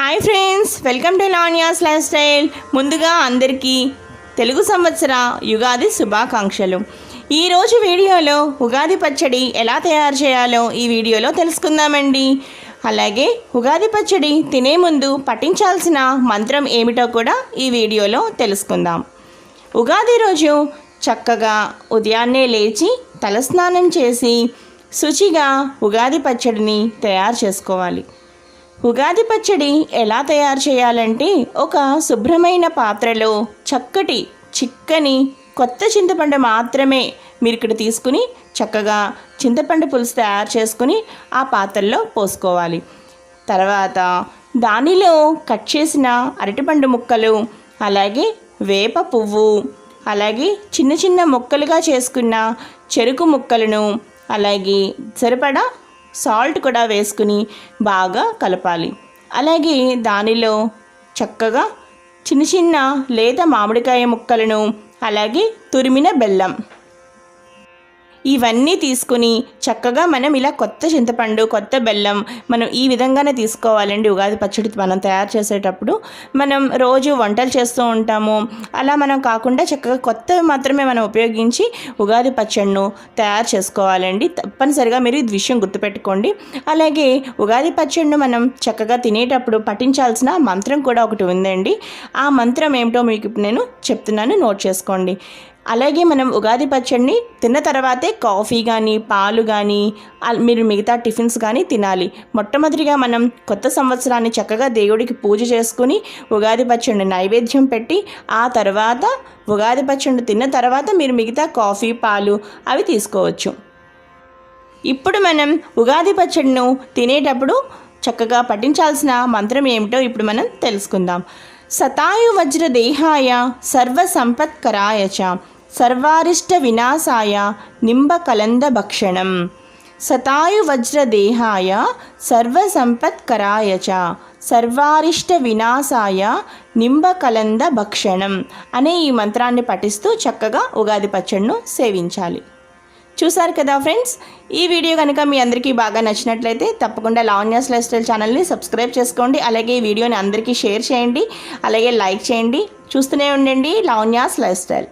Hi friends, welcome to Lavanya's life style. ముందుగా అందరికీ తెలుగు సంవత్సర యుగాది శుభాకాంక్షలు. ఈరోజు వీడియోలో ఉగాది పచ్చడి ఎలా తయారు చేయాలో ఈ వీడియోలో తెలుసుకుందామండి. అలాగే ఉగాది పచ్చడి తినే ముందు పఠించాల్సిన మంత్రం ఏమిటో కూడా ఈ వీడియోలో తెలుసుకుందాం. ఉగాది రోజు చక్కగా ఉదయాన్నే లేచి తలస్నానం చేసి శుచిగా ఉగాది పచ్చడిని తయారు చేసుకోవాలి. ఉగాది పచ్చడి ఎలా తయారు చేయాలంటే, ఒక శుభ్రమైన పాత్రలో చక్కటి చిక్కని కొత్త చింతపండు మాత్రమే మీరు ఇక్కడ తీసుకుని చక్కగా చింతపండు పులుసు తయారు చేసుకుని ఆ పాత్రలో పోసుకోవాలి. తర్వాత దానిలో కట్ చేసిన అరటిపండు ముక్కలు, అలాగే వేప పువ్వు, అలాగే చిన్న చిన్న ముక్కలుగా చేసుకున్న చెరుకు ముక్కలను, అలాగే సరిపడా సాల్ట్ కూడా వేసుకుని బాగా కలపాలి. అలాగే దానిలో చక్కగా చిన్న చిన్న లేత మామిడికాయ ముక్కలను, అలాగే తురిమిన బెల్లం, ఇవన్నీ తీసుకుని చక్కగా మనం ఇలా కొత్త చింతపండు కొత్త బెల్లం మనం ఈ విధంగానే తీసుకోవాలండి. ఉగాది పచ్చడి మనం తయారు చేసేటప్పుడు మనం రోజు వంటలు చేస్తూ ఉంటాము, అలా మనం కాకుండా చక్కగా కొత్తవి మాత్రమే మనం ఉపయోగించి ఉగాది పచ్చడిను తయారు చేసుకోవాలండి. తప్పనిసరిగా మీరు ఈ విషయం గుర్తుపెట్టుకోండి. అలాగే ఉగాది పచ్చడిను మనం చక్కగా తినేటప్పుడు పఠించాల్సిన మంత్రం కూడా ఒకటి ఉందండి. ఆ మంత్రం ఏమిటో మీకు నేను చెప్తున్నాను, నోట్ చేసుకోండి. అలాగే మనం ఉగాది పచ్చడిని తిన్న తర్వాతే కాఫీ కానీ పాలు కానీ మీరు మిగతా టిఫిన్స్ కానీ తినాలి. మొట్టమొదటిగా మనం కొత్త సంవత్సరాన్ని చక్కగా దేవుడికి పూజ చేసుకుని ఉగాది పచ్చడిని నైవేద్యం పెట్టి ఆ తర్వాత ఉగాది పచ్చడిని తిన్న తర్వాత మీరు మిగతా కాఫీ పాలు అవి తీసుకోవచ్చు. ఇప్పుడు మనం ఉగాది పచ్చడిను తినేటప్పుడు చక్కగా పఠించాల్సిన మంత్రం ఏమిటో ఇప్పుడు మనం తెలుసుకుందాం. శతాయు వజ్ర దేహాయ సర్వ సంపత్కరాయ చ సర్వారిష్ట వినాశాయ నింబ కలంద భక్షణం. శతాయు వజ్ర దేహాయ సర్వ సంపత్కరాయ చ సర్వారిష్ట వినాశాయ నింబ కలంద భక్షణం అనే ఈ మంత్రాన్ని పఠిస్తూ చక్కగా ఉగాది పచ్చడిను సేవించాలి. చూసారు కదా ఫ్రెండ్స్, ఈ వీడియో కనుక మీ అందరికీ బాగా నచ్చినట్లయితే తప్పకుండా లావణ్యాస్ లైఫ్ స్టైల్ ఛానల్ని సబ్స్క్రైబ్ చేసుకోండి. అలాగే ఈ వీడియోని అందరికీ షేర్ చేయండి, అలాగే లైక్ చేయండి. చూస్తూనే ఉండండి లావణ్యాస్ లైఫ్ స్టైల్.